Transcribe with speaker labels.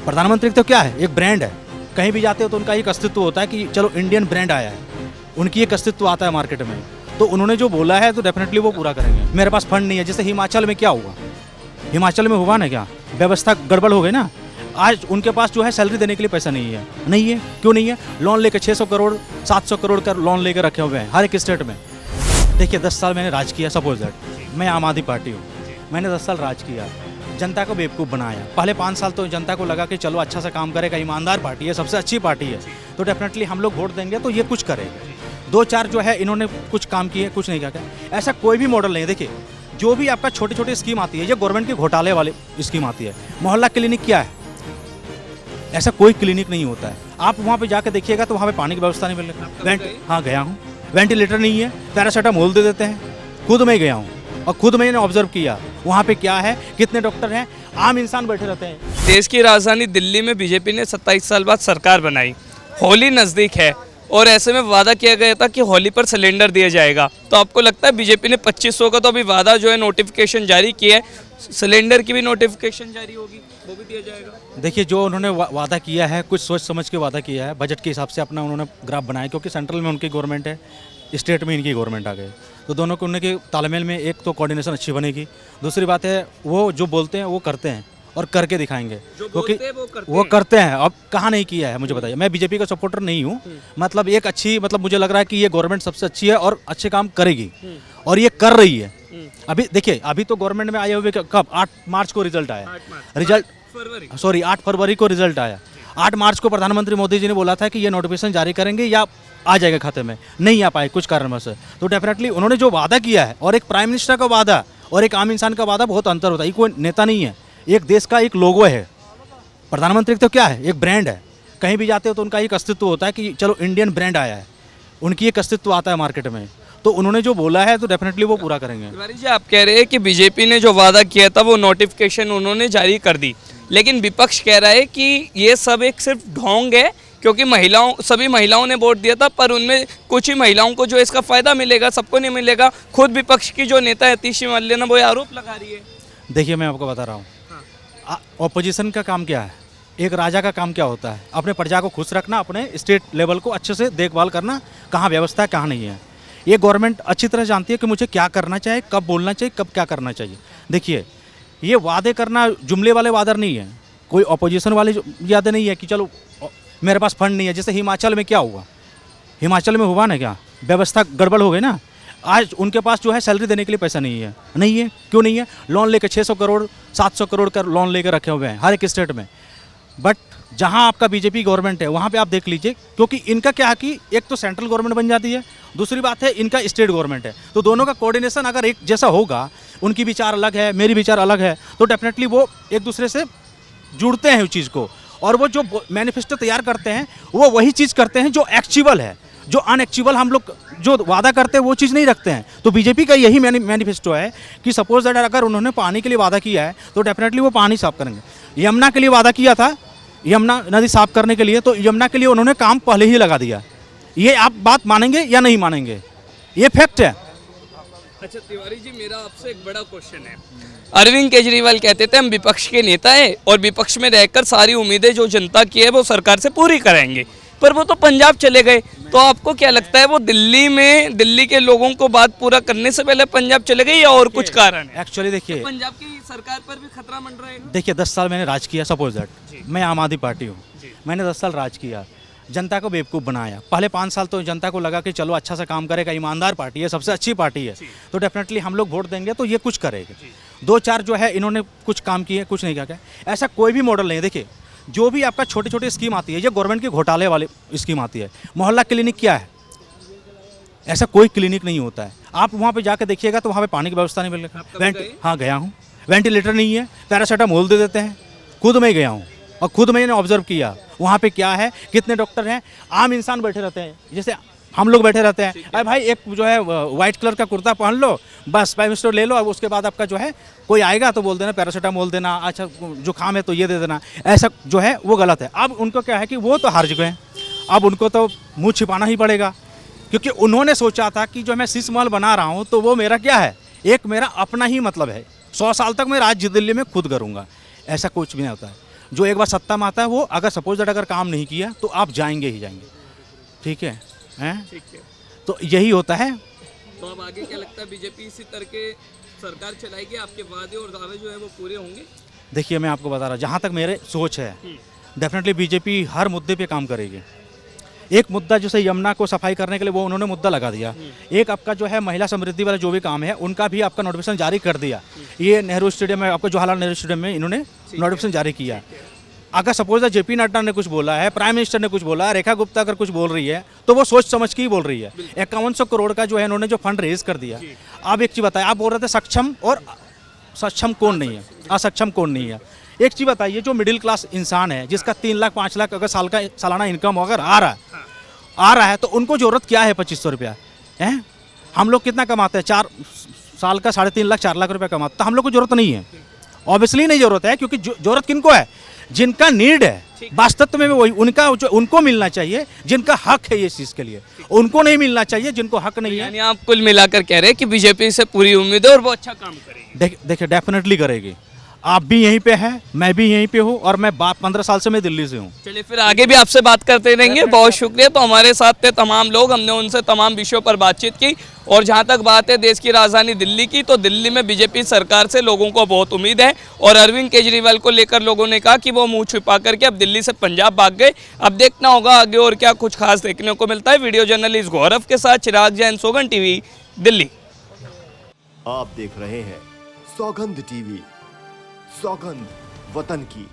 Speaker 1: प्रधानमंत्री तो क्या है, एक ब्रांड है। कहीं भी जाते हो तो उनका एक अस्तित्व होता है कि चलो इंडियन ब्रांड आया है, उनकी एक अस्तित्व आता है मार्केट में। तो उन्होंने जो बोला है तो डेफिनेटली वो पूरा करेंगे। मेरे पास फंड नहीं है, जैसे हिमाचल में क्या हुआ, हिमाचल में हुआ ना क्या, व्यवस्था गड़बड़ हो गई ना। आज उनके पास जो है सैलरी देने के लिए पैसा नहीं है। नहीं है, क्यों नहीं है? लोन लेकर 600 करोड़ 700 करोड़ का लोन लेकर रखे हुए हैं हर एक स्टेट में। देखिए 10 साल मैंने राज किया, सपोज दैट मैं आम आदमी पार्टी हूँ, मैंने 10 साल राज किया, जनता को बेवकूफ़ बनाया। पहले 5 साल तो जनता को लगा कि चलो अच्छा सा काम करेगा, ईमानदार पार्टी है, सबसे अच्छी पार्टी है, तो डेफिनेटली हम लोग वोट देंगे तो ये कुछ करेगा। 2-4 जो है इन्होंने कुछ काम किए, कुछ नहीं किया। ऐसा कोई भी मॉडल नहीं है। देखिए जो भी आपका छोटे छोटे स्कीम आती है, ये गवर्नमेंट के घोटाले वाली स्कीम आती है। मोहल्ला क्लिनिक क्या है? ऐसा कोई क्लिनिक नहीं होता है। आप वहाँ पे जाकर देखिएगा तो वहाँ पे पानी की व्यवस्था नहीं मिल रही। हाँ गया हूँ, वेंटिलेटर नहीं है, पैरासीटामोल दे देते हैं। खुद मैं गया हूँ और खुद मैंने ऑब्जर्व किया वहाँ पे क्या है, कितने डॉक्टर हैं, आम इंसान बैठे रहते हैं।
Speaker 2: देश की राजधानी दिल्ली में बीजेपी ने 27 साल बाद सरकार बनाई। होली नज़दीक है और ऐसे में वादा किया गया था कि होली पर सिलेंडर दिया जाएगा। तो आपको लगता है बीजेपी ने 2500 का तो अभी वादा जो है नोटिफिकेशन जारी किया है, सिलेंडर की भी नोटिफिकेशन जारी होगी, वो भी दिया जाएगा?
Speaker 1: देखिए जो उन्होंने वादा किया है, कुछ सोच समझ के वादा किया है, बजट के हिसाब से अपना उन्होंने ग्राफ बनाया, क्योंकि सेंट्रल में उनकी गवर्नमेंट है, स्टेट में इनकी गवर्नमेंट आ गई, तो दोनों को उनके तालमेल में एक तो कोऑर्डिनेशन अच्छी बनेगी। दूसरी बात है वो जो बोलते हैं वो करते हैं और करके दिखाएंगे, क्योंकि वो करते हैं। अब कहाँ नहीं किया है मुझे बताइए। मैं बीजेपी का सपोर्टर नहीं हूँ, मतलब एक अच्छी, मतलब मुझे लग रहा है कि ये गवर्नमेंट सबसे अच्छी है और अच्छे काम करेगी और ये कर रही है। अभी देखिए अभी तो गवर्नमेंट में आए हुए कब 8 मार्च को रिजल्ट आया, रिजल्ट 8 फरवरी को रिजल्ट आया। 8 मार्च को प्रधानमंत्री मोदी जी ने बोला था कि ये नोटिफिकेशन जारी करेंगे या आ जाएगा खाते में, नहीं आ पाए कुछ कारणवश। तो डेफिनेटली उन्होंने जो वादा किया है और एक प्राइम मिनिस्टर का वादा और एक आम इंसान का वादा बहुत अंतर होता है। ये कोई नेता नहीं है, एक देश का एक लोगो है। प्रधानमंत्री तो क्या है, एक ब्रांड है। कहीं भी जाते हो तो उनका एक अस्तित्व होता है कि चलो इंडियन ब्रांड आया है, उनकी एक अस्तित्व आता है मार्केट में। तो उन्होंने जो बोला है तो डेफिनेटली वो पूरा करेंगे।
Speaker 2: तिवारी जी, आप कह रहे हैं कि बीजेपी ने जो वादा किया था वो नोटिफिकेशन उन्होंने जारी कर दी, लेकिन विपक्ष कह रहा है कि ये सब एक सिर्फ ढोंग है, क्योंकि सभी महिलाओं ने वोट दिया था, पर उनमें कुछ ही महिलाओं को जो इसका फायदा मिलेगा, सबको नहीं मिलेगा। खुद विपक्ष की जो नेता है तीशी मल्लिना वो आरोप लगा रही है।
Speaker 1: देखिए मैं आपको बता रहा हूँ, ऑपोजिशन का काम क्या है, एक राजा का काम क्या होता है, अपने प्रजा को खुश रखना, अपने स्टेट लेवल को अच्छे से देखभाल करना, कहाँ व्यवस्था है कहाँ नहीं है। ये गवर्नमेंट अच्छी तरह जानती है कि मुझे क्या करना चाहिए, कब बोलना चाहिए, कब क्या करना चाहिए। देखिए ये वादे करना जुमले वाले वादे नहीं है, कोई ऑपोजिशन वाले यादें नहीं है कि चलो मेरे पास फंड नहीं है। जैसे हिमाचल में क्या हुआ, हिमाचल में हुआ ना क्या, व्यवस्था गड़बड़ हो गई ना। आज उनके पास जो है सैलरी देने के लिए पैसा नहीं है। नहीं है, क्यों नहीं है? लोन लेकर 600 करोड़ 700 करोड़ का लोन लेकर रखे हुए हैं हर एक स्टेट में। बट जहां आपका बीजेपी गवर्नमेंट है वहां पे आप देख लीजिए, क्योंकि इनका क्या है कि एक तो सेंट्रल गवर्नमेंट बन जाती है, दूसरी बात है इनका स्टेट गवर्नमेंट है। तो दोनों का कोऑर्डिनेशन अगर एक जैसा होगा, उनकी विचार अलग है, मेरी विचार अलग है, तो डेफिनेटली वो एक दूसरे से जुड़ते हैं उस चीज़ को, और वो जो मैनिफेस्टो तैयार करते हैं वो वही चीज़ करते हैं जो एक्चुअल है। जो अनएक्चुअल हम लोग जो वादा करते हैं वो चीज़ नहीं रखते हैं। तो बीजेपी का यही मैनिफेस्टो है कि सपोज दैट अगर उन्होंने पानी के लिए वादा किया है तो डेफिनेटली वो पानी साफ करेंगे। यमुना के लिए वादा किया था, यमुना नदी साफ करने के लिए, तो यमुना के लिए उन्होंने काम पहले ही लगा दिया। ये आप बात मानेंगे या नहीं मानेंगे, ये फैक्ट है।
Speaker 2: अच्छा तिवारी जी, मेरा आपसे एक बड़ा क्वेश्चन है। अरविंद केजरीवाल कहते थे हम विपक्ष के नेता हैं और विपक्ष में रहकर सारी उम्मीदें जो जनता की है वो सरकार से पूरी कराएंगे, पर वो तो पंजाब चले गए। तो आपको क्या लगता है वो दिल्ली के लोगों को बात पूरा करने से पहले पंजाब चले गए या और कुछ कारण है?
Speaker 1: एक्चुअली देखिए
Speaker 2: पंजाब की सरकार पर भी खतरा मंडराएगा।
Speaker 1: देखिए 10 साल मैंने राज किया, सपोज दैट मैं आम आदमी पार्टी हूँ, मैंने 10 साल राज किया, जनता को बेवकूफ़ बनाया। पहले 5 साल तो जनता को लगा कि चलो अच्छा सा काम करेगा, ईमानदार पार्टी है, सबसे अच्छी पार्टी है, तो डेफिनेटली हम लोग वोट देंगे तो ये कुछ करेगा। 2-4 जो है इन्होंने कुछ काम किए, कुछ नहीं किया। ऐसा कोई भी मॉडल नहीं है। देखिए जो भी आपका छोटे छोटे स्कीम आती है, ये गवर्नमेंट के घोटाले वाली स्कीम आती है। मोहल्ला क्लिनिक क्या है? ऐसा कोई क्लिनिक नहीं होता है। आप वहाँ पे जाकर देखिएगा तो वहाँ पे पानी की व्यवस्था नहीं मिल रही। हाँ गया हूँ, वेंटिलेटर नहीं है, पैरासीटामोल दे देते हैं। खुद मैं गया हूँ और खुद मैंने ऑब्जर्व किया वहाँ पे क्या है, कितने डॉक्टर हैं, आम इंसान बैठे रहते हैं, जैसे हम लोग बैठे रहते हैं। अरे भाई एक जो है वाइट कलर का कुर्ता पहन लो, बस पैरासीटामोल ले लो, और उसके बाद आपका जो है कोई आएगा तो बोल देना पैरासीटामोल देना, अच्छा जुकाम है तो ये दे देना। ऐसा जो है वो गलत है। अब उनको क्या है कि वो तो हार चुके हैं, अब उनको तो मुँह छिपाना ही पड़ेगा, क्योंकि उन्होंने सोचा था कि जो मैं शीश महल बना रहा हूँ तो वो मेरा क्या है, एक मेरा अपना ही मतलब है, 100 साल तक मैं राज्य दिल्ली में खुद करूँगा। ऐसा कुछ भी नहीं होता है। जो एक बार सत्ता में आता है वो अगर सपोज दैट अगर काम नहीं किया तो आप जाएंगे ही जाएंगे, ठीक है, हैं?
Speaker 2: ठीक है।
Speaker 1: तो यही होता है।
Speaker 2: तो अब आगे क्या लगता है, बीजेपी इसी तरह के सरकार चलाएगी, आपके वादे और दावे जो है वो पूरे होंगे?
Speaker 1: देखिए मैं आपको बता रहा हूँ, जहाँ तक मेरे सोच है डेफिनेटली बीजेपी हर मुद्दे पे काम करेगी। एक मुद्दा जैसे यमुना को सफाई करने के लिए वो उन्होंने मुद्दा लगा दिया, एक आपका जो है महिला समृद्धि वाला जो भी काम है उनका भी आपका नोटिफिकेशन जारी कर दिया। ये नेहरू स्टेडियम में, आपका जवाहरलाल नेहरू स्टेडियम में इन्होंने नोटिफिकेशन जारी किया। अगर सपोज जेपी नड्डा ने कुछ बोला है, प्राइम मिनिस्टर ने कुछ बोला है, रेखा गुप्ता अगर कुछ बोल रही है तो वो सोच समझ के ही बोल रही है। 5100 करोड़ का जो है इन्होंने जो फंड रेज कर दिया। आप एक चीज़ बताइए, आप बोल रहे थे सक्षम और सक्षम कौन नहीं है, असक्षम कौन नहीं है। एक चीज़ बताइए, जो मिडिल क्लास इंसान है जिसका 3 लाख 5 लाख अगर साल का सालाना इनकम अगर आ रहा है तो उनको जरूरत क्या है 2500 रुपया है? हम लोग कितना कमाते हैं, 4 साल का 3.5 लाख 4 लाख रुपया कमाते, तो हम लोग को जरूरत नहीं है। ऑब्वियसली नहीं जरूरत है, क्योंकि जरूरत किनको है, जिनका नीड है वास्तव में वही उनका जो उनको मिलना चाहिए, जिनका हक है ये चीज़ के लिए, उनको नहीं मिलना चाहिए जिनको हक नहीं है।
Speaker 2: यानी आप कुल मिलाकर कह रहे हैं कि बीजेपी से पूरी उम्मीद है और वो अच्छा काम करेगी।
Speaker 1: देखिए डेफिनेटली करेगी। आप भी यहीं पे हैं, मैं भी यहीं पे हूँ, और मैं 15 साल से मैं दिल्ली से हूँ।
Speaker 2: चलिए फिर आगे भी आपसे बात करते रहेंगे, बहुत शुक्रिया। तो हमारे साथ थे तमाम लोग, हमने उनसे तमाम विषयों पर बातचीत की। और जहां तक बात है देश की राजधानी दिल्ली की, तो दिल्ली में बीजेपी सरकार से लोगों को बहुत उम्मीद है। और अरविंद केजरीवाल को लेकर लोगों ने कहा कि वो मुंह छुपा करके अब दिल्ली से पंजाब भाग गए। अब देखना होगा आगे और क्या कुछ खास देखने को मिलता है। वीडियो जर्नलिस्ट गौरव के साथ चिराग जैन, सौगंध टीवी, दिल्ली।
Speaker 3: आप देख रहे हैं सौगंध टीवी, सौगंध वतन की।